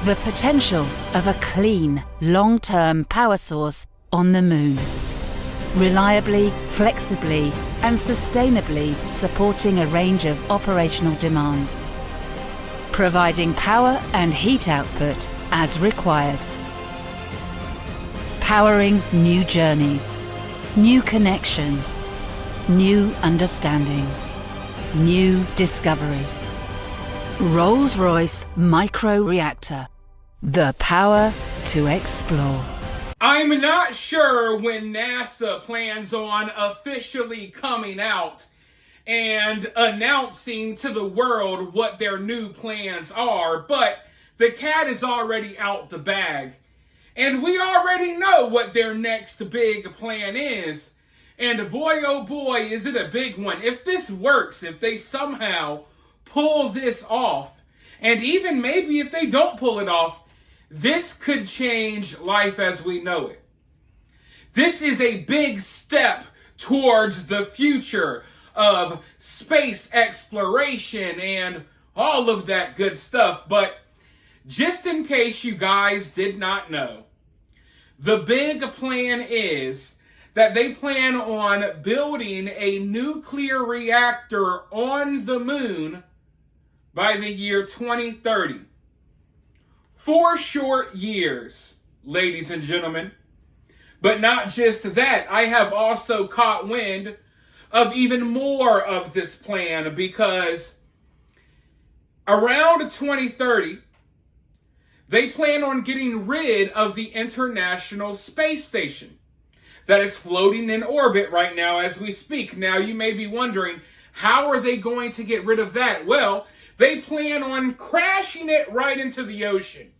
The potential of a clean, long-term power source on the moon. Reliably, flexibly, and sustainably supporting a range of operational demands. Providing power and heat output as required. Powering new journeys, new connections, new understandings, new discovery. Rolls-Royce Micro Reactor. The power to explore. I'm not sure when NASA plans on officially coming out and announcing to the world what their new plans are, but the cat is already out the bag. And we already know what their next big plan is. And boy, oh boy, is it a big one. If this works, if they somehow pull this off, and even maybe if they don't pull it off, this could change life as we know it. This is a big step towards the future of space exploration and all of that good stuff. But just in case you guys did not know, the big plan is that they plan on building a nuclear reactor on the moon by the year 2030. 4 short years, ladies and gentlemen. But not just that, I have also caught wind of even more of this plan, because around 2030, they plan on getting rid of the International Space Station that is floating in orbit right now as we speak. Now, you may be wondering, how are they going to get rid of that? Well, they plan on crashing it right into the ocean.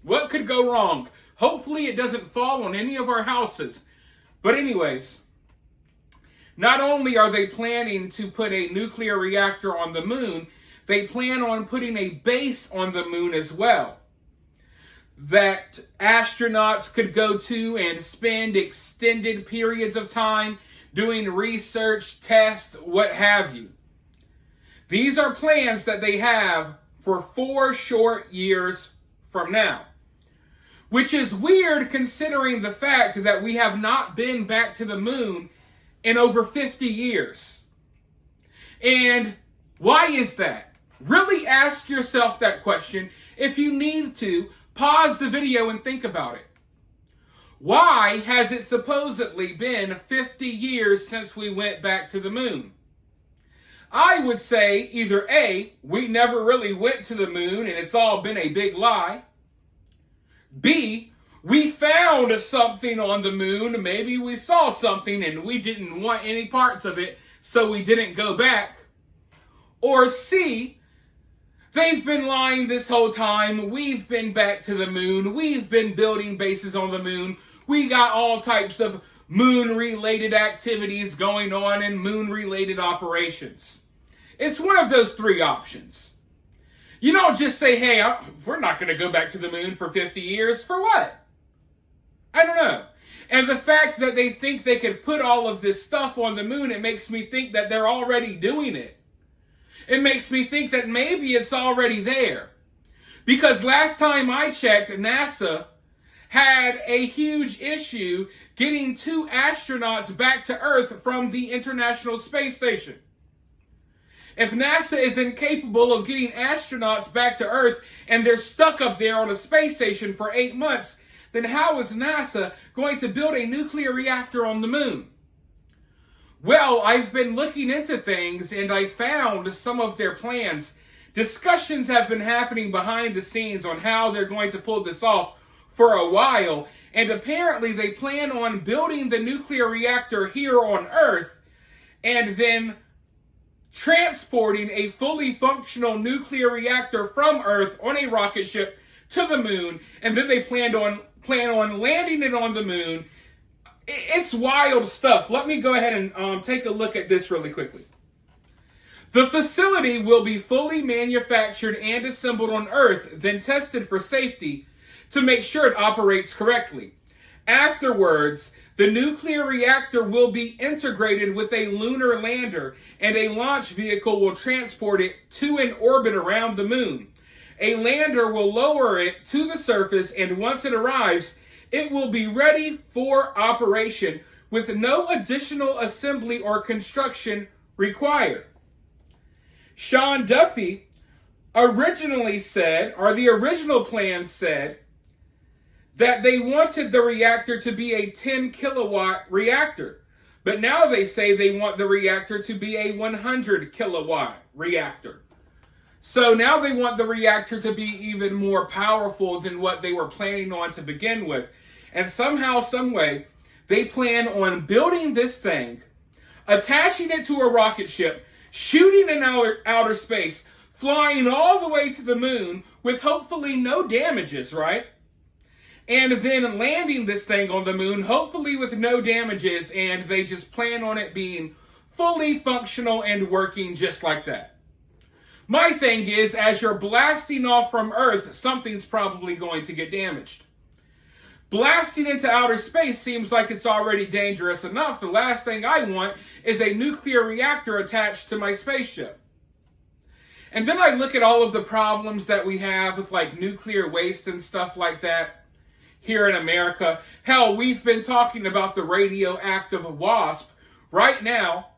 What could go wrong? Hopefully it doesn't fall on any of our houses. But anyways, not only are they planning to put a nuclear reactor on the moon, they plan on putting a base on the moon as well, that astronauts could go to and spend extended periods of time doing research, tests, what have you. These are plans that they have for 4 short years from now, which is weird considering the fact that we have not been back to the moon in over 50 years. And why is that? Really ask yourself that question. If you need to, pause the video and think about it. Why has it supposedly been 50 years since we went back to the moon? I would say either A, we never really went to the moon and it's all been a big lie. B, we found something on the moon. Maybe we saw something and we didn't want any parts of it, so we didn't go back. Or C, they've been lying this whole time. We've been back to the moon. We've been building bases on the moon. We got all types of moon-related activities going on and moon-related operations. It's one of those 3 options. You don't just say, hey, we're not going to go back to the moon for 50 years. For what? I don't know. And the fact that they think they could put all of this stuff on the moon, it makes me think that they're already doing it. It makes me think that maybe it's already there. Because last time I checked, NASA had a huge issue getting 2 astronauts back to Earth from the International Space Station. If NASA is incapable of getting astronauts back to Earth and they're stuck up there on a space station for 8 months, then how is NASA going to build a nuclear reactor on the moon? Well, I've been looking into things and I found some of their plans. Discussions have been happening behind the scenes on how they're going to pull this off for a while, and apparently they plan on building the nuclear reactor here on Earth and then transporting a fully functional nuclear reactor from Earth on a rocket ship to the moon, and then they plan on landing it on the moon. It's wild stuff. Let me go ahead and take a look at this really quickly. The facility will be fully manufactured and assembled on Earth, then tested for safety to make sure it operates correctly. Afterwards, the nuclear reactor will be integrated with a lunar lander, and a launch vehicle will transport it to an orbit around the moon. A lander will lower it to the surface, and once it arrives, it will be ready for operation with no additional assembly or construction required. Sean Duffy originally said, or the original plan said, that they wanted the reactor to be a 10 kilowatt reactor. But now they say they want the reactor to be a 100 kilowatt reactor. So now they want the reactor to be even more powerful than what they were planning on to begin with. And somehow, someway, they plan on building this thing, attaching it to a rocket ship, shooting in outer space, flying all the way to the moon with hopefully no damages, right? And then landing this thing on the moon, hopefully with no damages, and they just plan on it being fully functional and working just like that. My thing is, as you're blasting off from Earth, something's probably going to get damaged. Blasting into outer space seems like it's already dangerous enough. The last thing I want is a nuclear reactor attached to my spaceship. And then I look at all of the problems that we have with like nuclear waste and stuff like that here in America. Hell, we've been talking about the radioactive wasp. Right now,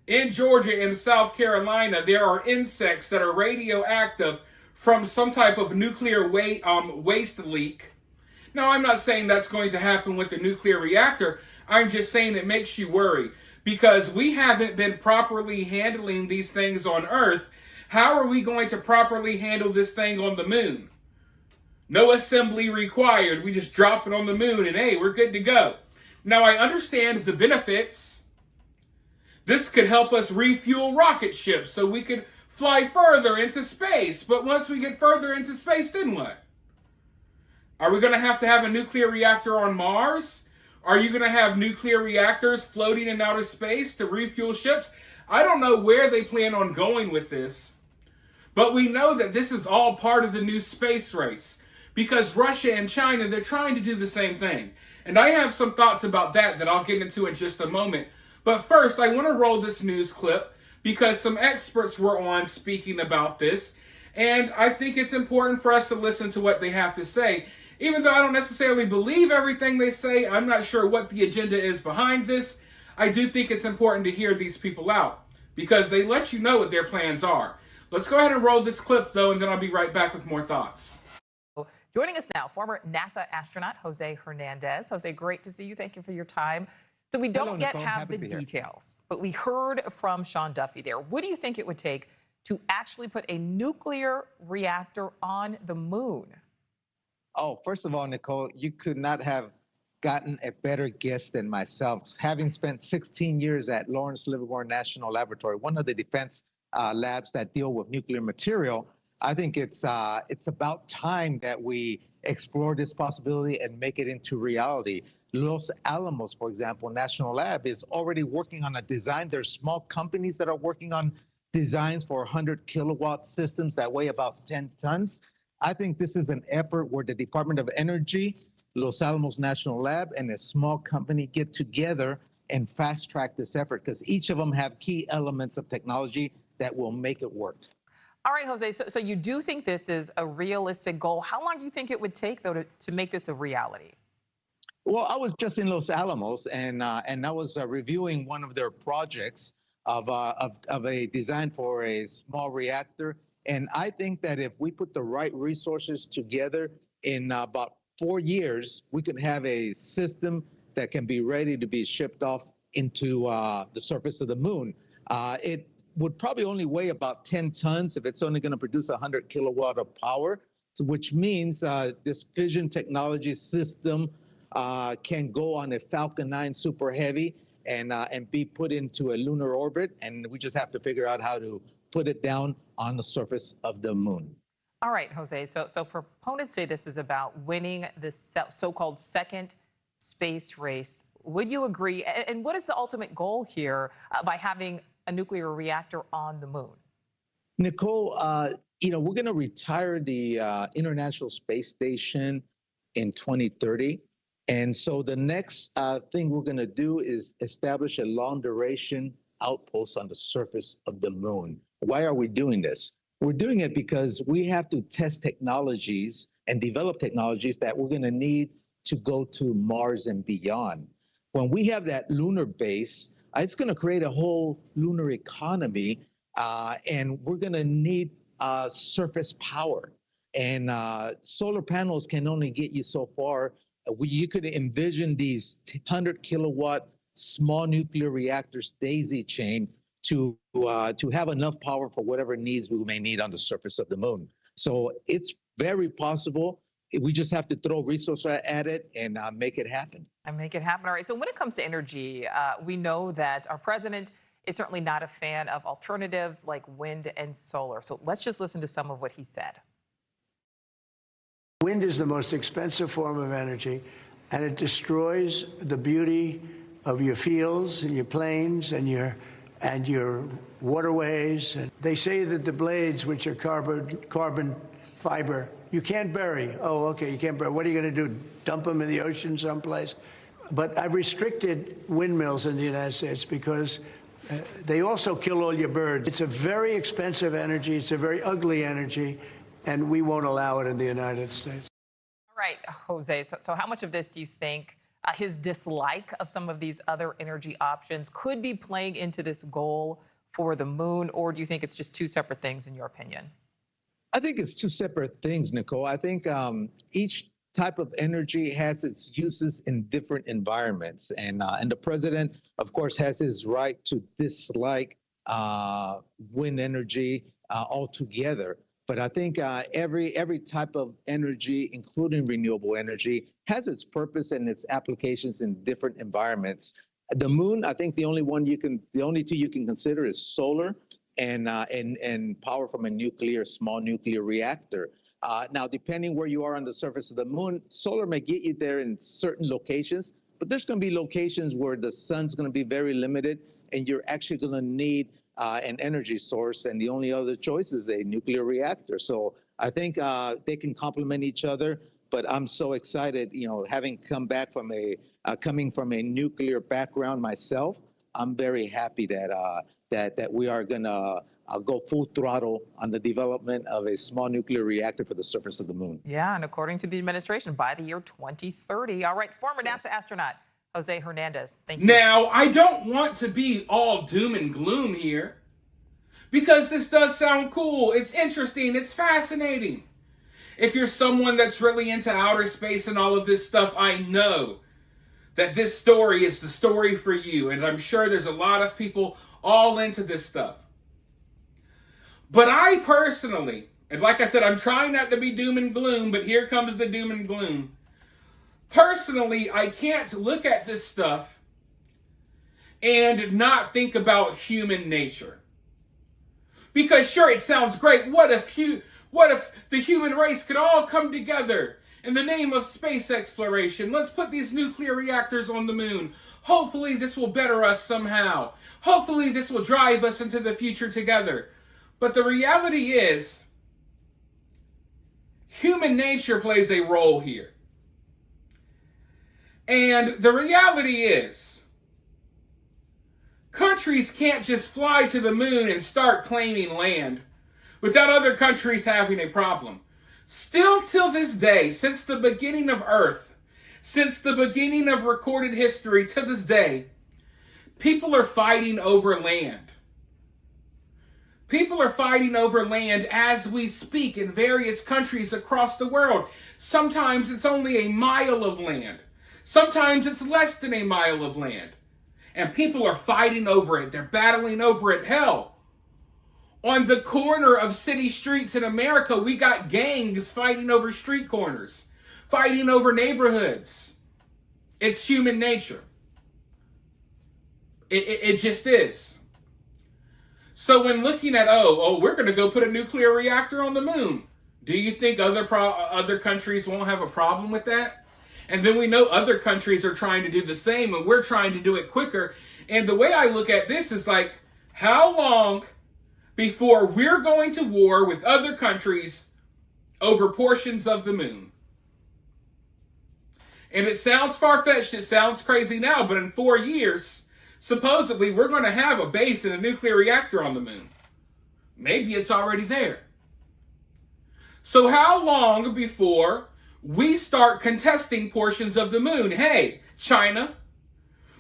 in Georgia and South Carolina, there are insects that are radioactive from some type of nuclear waste leak. Now, I'm not saying that's going to happen with the nuclear reactor. I'm just saying it makes you worry because we haven't been properly handling these things on Earth. How are we going to properly handle this thing on the moon? No assembly required. We just drop it on the moon and hey, we're good to go. Now, I understand the benefits. This could help us refuel rocket ships so we could fly further into space. But once we get further into space, then what? Are we going to have a nuclear reactor on Mars? Are you going to have nuclear reactors floating in outer space to refuel ships? I don't know where they plan on going with this. But we know that this is all part of the new space race. Because Russia and China, they're trying to do the same thing. And I have some thoughts about that I'll get into in just a moment. But first, I want to roll this news clip because some experts were on speaking about this. And I think it's important for us to listen to what they have to say. Even though I don't necessarily believe everything they say, I'm not sure what the agenda is behind this. I do think it's important to hear these people out because they let you know what their plans are. Let's go ahead and roll this clip, though, and then I'll be right back with more thoughts. Joining us now, former NASA astronaut Jose Hernandez. Jose, great to see you. Thank you for your time. So we don't yet have the details, but we heard from Sean Duffy there. What do you think it would take to actually put a nuclear reactor on the moon? Oh, first of all, Nicole, you could not have gotten a better guest than myself. Having spent 16 years at Lawrence Livermore National Laboratory, one of the defense labs that deal with nuclear material, I think it's about time that we explore this possibility and make it into reality. Los Alamos, for example, National Lab is already working on a design. There's small companies that are working on designs for 100 kilowatt systems that weigh about 10 tons. I think this is an effort where the Department of Energy, Los Alamos National Lab, and a small company get together and fast track this effort because each of them have key elements of technology that will make it work. All right, Jose, so you do think this is a realistic goal. How long do you think it would take, though, to make this a reality? Well, I was just in Los Alamos, and I was reviewing one of their projects of a design for a small reactor. And I think that if we put the right resources together in about 4 years, we could have a system that can be ready to be shipped off into the surface of the moon. It would probably only weigh about 10 tons if it's only going to produce 100 kilowatt of power, which means this fission technology system can go on a Falcon 9 Super Heavy and be put into a lunar orbit. And we just have to figure out how to put it down on the surface of the moon. All right, Jose. So proponents say this is about winning this so-called second space race. Would you agree? And what is the ultimate goal here by having a nuclear reactor on the moon? Nicole, we're going to retire the International Space Station in 2030. And so the next thing we're going to do is establish a long duration outpost on the surface of the moon. Why are we doing this? We're doing it because we have to test technologies and develop technologies that we're going to need to go to Mars and beyond. When we have that lunar base, it's going to create a whole lunar economy, and we're going to need surface power. And solar panels can only get you so far. You could envision these 100 kilowatt small nuclear reactors daisy chain to have enough power for whatever needs we may need on the surface of the moon. So it's very possible. We just have to throw resources at it and make it happen. And make it happen. All right. So when it comes to energy, we know that our president is certainly not a fan of alternatives like wind and solar. So let's just listen to some of what he said. Wind is the most expensive form of energy, and it destroys the beauty of your fields and your plains and your waterways. And they say that the blades, which are carbon fiber, you can't bury. Oh, okay, you can't bury. What are you going to do? Dump them in the ocean someplace? But I've restricted windmills in the United States because they also kill all your birds. It's a very expensive energy. It's a very ugly energy, and we won't allow it in the United States. All right, Jose. So how much of this do you think his dislike of some of these other energy options could be playing into this goal for the moon, or do you think it's just two separate things in your opinion? I think it's two separate things, Nicole. I think each type of energy has its uses in different environments. And the president, of course, has his right to dislike wind energy altogether. But I think every type of energy, including renewable energy, has its purpose and its applications in different environments. The moon, I think the only two you can consider is solar and power from a small nuclear reactor. Now, depending where you are on the surface of the moon, solar may get you there in certain locations, but there's going to be locations where the sun's going to be very limited, and you're actually going to need an energy source, and the only other choice is a nuclear reactor. So I think they can complement each other. But I'm so excited, having coming from a nuclear background myself. I'm very happy that we are going to go full throttle on the development of a small nuclear reactor for the surface of the moon. Yeah, and according to the administration, by the year 2030. All right, former NASA astronaut Jose Hernandez, thank you. Now, I don't want to be all doom and gloom here, because this does sound cool. It's interesting. It's fascinating. If you're someone that's really into outer space and all of this stuff, I know that this story is the story for you. And I'm sure there's a lot of people all into this stuff. But I personally, and like I said, I'm trying not to be doom and gloom, but here comes the doom and gloom. Personally, I can't look at this stuff and not think about human nature. Because sure, it sounds great. What if the human race could all come together in the name of space exploration? Let's put these nuclear reactors on the moon. Hopefully this will better us somehow. Hopefully this will drive us into the future together. But the reality is, human nature plays a role here. And the reality is, countries can't just fly to the moon and start claiming land without other countries having a problem. Still till this day, since the beginning of Earth, since the beginning of recorded history to this day, people are fighting over land. People are fighting over land as we speak in various countries across the world. Sometimes it's only a mile of land. Sometimes it's less than a mile of land. And people are fighting over it. They're battling over it. Hell, on the corner of city streets in America, we got gangs fighting over street corners, fighting over neighborhoods. It's human nature. It just is. So when looking at, we're going to go put a nuclear reactor on the moon, do you think other countries won't have a problem with that? And then we know other countries are trying to do the same, and we're trying to do it quicker. And the way I look at this is like, how long before we're going to war with other countries over portions of the moon? And it sounds far-fetched, it sounds crazy now, but in 4 years, supposedly we're going to have a base and a nuclear reactor on the moon. Maybe it's already there. So how long before we start contesting portions of the moon? Hey, China,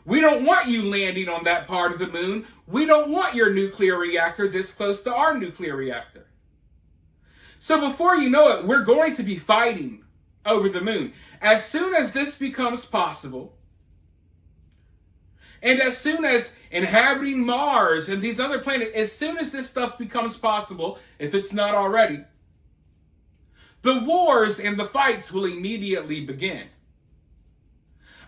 we don't want you landing on that part of the moon. We don't want your nuclear reactor this close to our nuclear reactor. So before you know it, we're going to be fighting over the moon. As soon as this becomes possible, and as soon as inhabiting Mars and these other planets, as soon as this stuff becomes possible, if it's not already, the wars and the fights will immediately begin.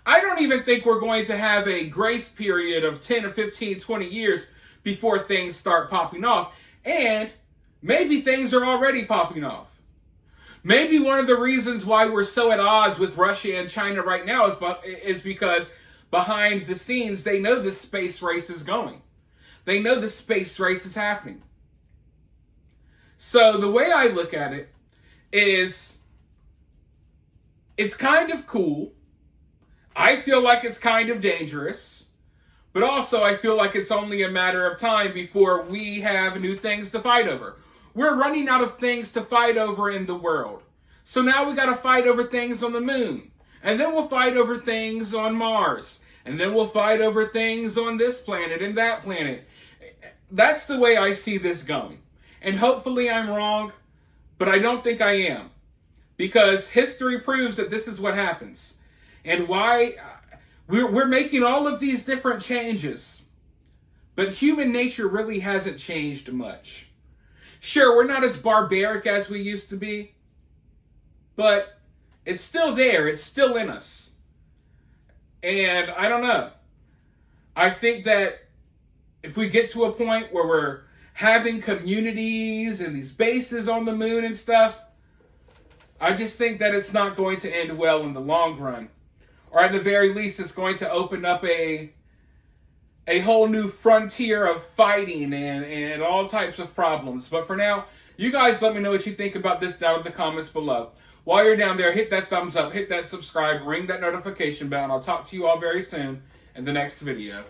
I don't even think we're going to have a grace period of 10 or 15, 20 years before things start popping off. And maybe things are already popping off. Maybe one of the reasons why we're so at odds with Russia and China right now is because behind the scenes, they know this space race is going. They know the space race is happening. So the way I look at it is, it's kind of cool. I feel like it's kind of dangerous. But also I feel like it's only a matter of time before we have new things to fight over. We're running out of things to fight over in the world. So now we got to fight over things on the moon. And then we'll fight over things on Mars. And then we'll fight over things on this planet and that planet. That's the way I see this going. And hopefully I'm wrong, but I don't think I am. Because history proves that this is what happens. And why we're making all of these different changes. But human nature really hasn't changed much. Sure, we're not as barbaric as we used to be. But it's still there. It's still in us. And I don't know. I think that if we get to a point where we're having communities and these bases on the moon and stuff, I just think that it's not going to end well in the long run. Or at the very least, it's going to open up a whole new frontier of fighting and all types of problems. But for now, you guys let me know what you think about this down in the comments below. While you're down there, hit that thumbs up, hit that subscribe, ring that notification bell, and I'll talk to you all very soon in the next video.